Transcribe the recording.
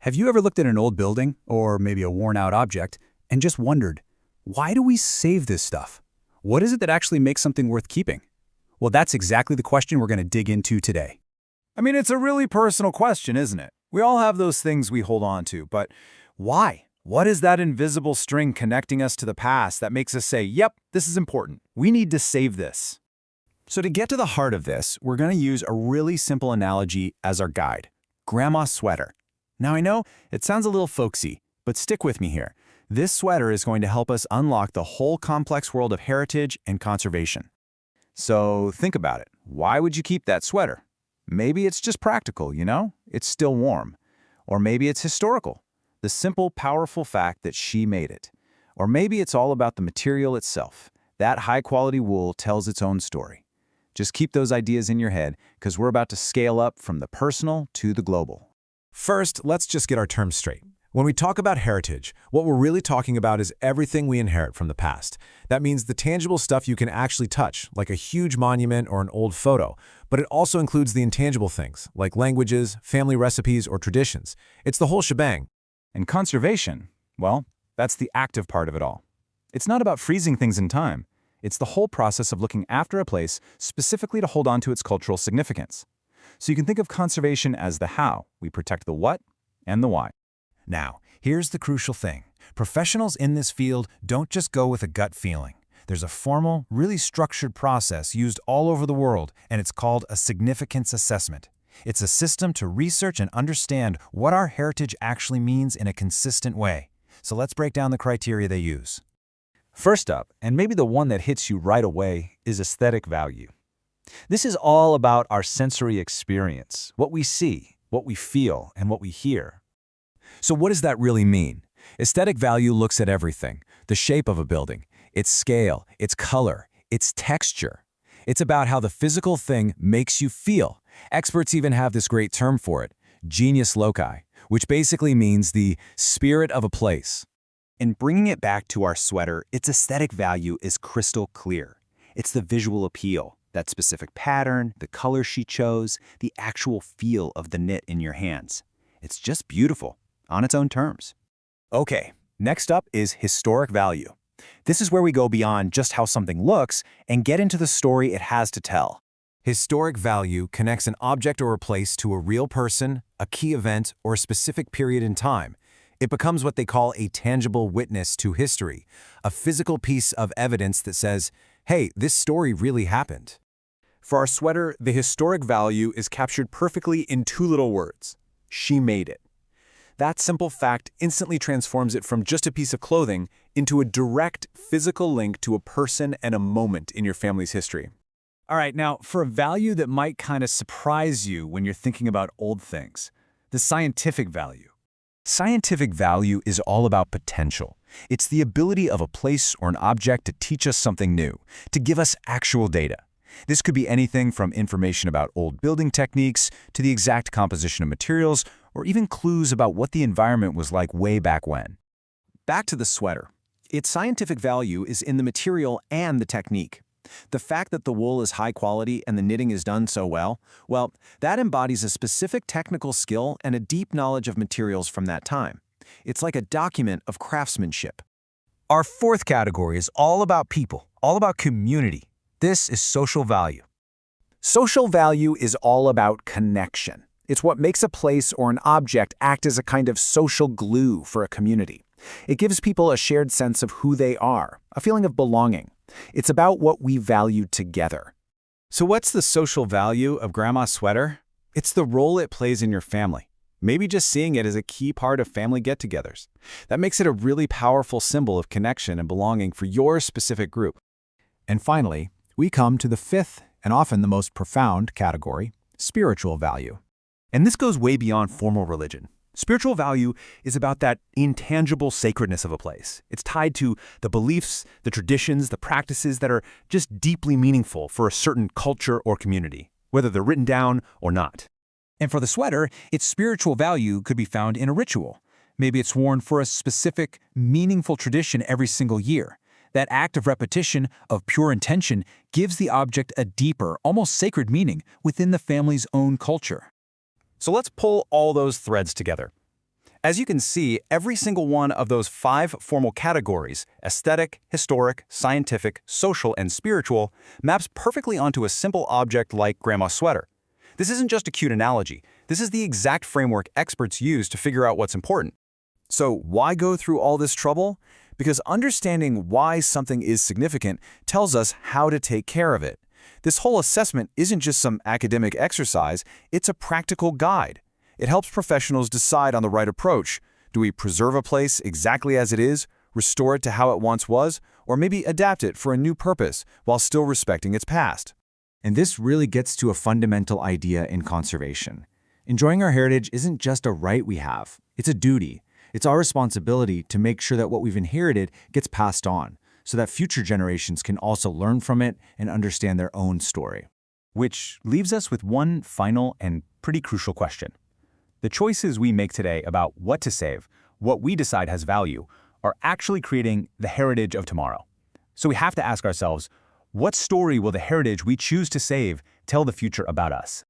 Have you ever looked at an old building, or maybe a worn-out object, and just wondered, why do we save this stuff? What is it that actually makes something worth keeping? Well, that's exactly the question we're going to dig into today. I mean, it's a really personal question, isn't it? We all have those things we hold on to, but why? What is that invisible string connecting us to the past that makes us say, yep, this is important. We need to save this. So to get to the heart of this, we're going to use a really simple analogy as our guide. Grandma's sweater. Now I know it sounds a little folksy, but stick with me here. This sweater is going to help us unlock the whole complex world of heritage and conservation. So think about it. Why would you keep that sweater? Maybe it's just practical, you know? It's still warm. Or maybe it's historical. The simple, powerful fact that she made it. Or maybe it's all about the material itself. That high-quality wool tells its own story. Just keep those ideas in your head, because we're about to scale up from the personal to the global. First, let's just get our terms straight. When we talk about heritage, what we're really talking about is everything we inherit from the past. That means the tangible stuff you can actually touch, like a huge monument or an old photo. But it also includes the intangible things, like languages, family recipes, or traditions. It's the whole shebang. And conservation, well, that's the active part of it all. It's not about freezing things in time. It's the whole process of looking after a place specifically to hold on to its cultural significance. So you can think of conservation as the how. We protect the what and the why. Now, here's the crucial thing. Professionals in this field don't just go with a gut feeling. There's a formal, really structured process used all over the world, and it's called a significance assessment. It's a system to research and understand what our heritage actually means in a consistent way. So let's break down the criteria they use. First up, and maybe the one that hits you right away, is aesthetic value. This is all about our sensory experience, what we see, what we feel, and what we hear. So what does that really mean? Aesthetic value looks at everything: the shape of a building, its scale, its color, its texture. It's about how the physical thing makes you feel. Experts even have this great term for it, genius loci, which basically means the spirit of a place. In bringing it back to our sweater, its aesthetic value is crystal clear. It's the visual appeal, that specific pattern, the color she chose, the actual feel of the knit in your hands. It's just beautiful, on its own terms. Okay, next up is historic value. This is where we go beyond just how something looks and get into the story it has to tell. Historic value connects an object or a place to a real person, a key event, or a specific period in time. It becomes what they call a tangible witness to history, a physical piece of evidence that says, hey, this story really happened. For our sweater, the historic value is captured perfectly in two little words: she made it. That simple fact instantly transforms it from just a piece of clothing into a direct physical link to a person and a moment in your family's history. All right, now for a value that might kind of surprise you when you're thinking about old things, the scientific value. Scientific value is all about potential. It's the ability of a place or an object to teach us something new, to give us actual data. This could be anything from information about old building techniques to the exact composition of materials, or even clues about what the environment was like way back when. Back to the sweater. Its scientific value is in the material and the technique. The fact that the wool is high quality and the knitting is done so well, that embodies a specific technical skill and a deep knowledge of materials from that time. It's like a document of craftsmanship. Our fourth category is all about people, all about community. This is social value. Social value is all about connection. It's what makes a place or an object act as a kind of social glue for a community. It gives people a shared sense of who they are, a feeling of belonging. It's about what we value together. So what's the social value of Grandma's sweater? It's the role it plays in your family. Maybe just seeing it as a key part of family get-togethers. That makes it a really powerful symbol of connection and belonging for your specific group. And finally, we come to the fifth and often the most profound category, spiritual value. And this goes way beyond formal religion. Spiritual value is about that intangible sacredness of a place. It's tied to the beliefs, the traditions, the practices that are just deeply meaningful for a certain culture or community, whether they're written down or not. And for the sweater, its spiritual value could be found in a ritual. Maybe it's worn for a specific, meaningful tradition every single year. That act of repetition, of pure intention, gives the object a deeper, almost sacred meaning within the family's own culture. So let's pull all those threads together. As you can see, every single one of those 5 formal categories, aesthetic, historic, scientific, social, and spiritual, maps perfectly onto a simple object like Grandma's sweater. This isn't just a cute analogy. This is the exact framework experts use to figure out what's important. So why go through all this trouble? Because understanding why something is significant tells us how to take care of it. This whole assessment isn't just some academic exercise, it's a practical guide. It helps professionals decide on the right approach. Do we preserve a place exactly as it is, restore it to how it once was, or maybe adapt it for a new purpose while still respecting its past? And this really gets to a fundamental idea in conservation. Enjoying our heritage isn't just a right we have, it's a duty. It's our responsibility to make sure that what we've inherited gets passed on, so that future generations can also learn from it and understand their own story. Which leaves us with one final and pretty crucial question. The choices we make today about what to save, what we decide has value, are actually creating the heritage of tomorrow. So we have to ask ourselves, what story will the heritage we choose to save tell the future about us?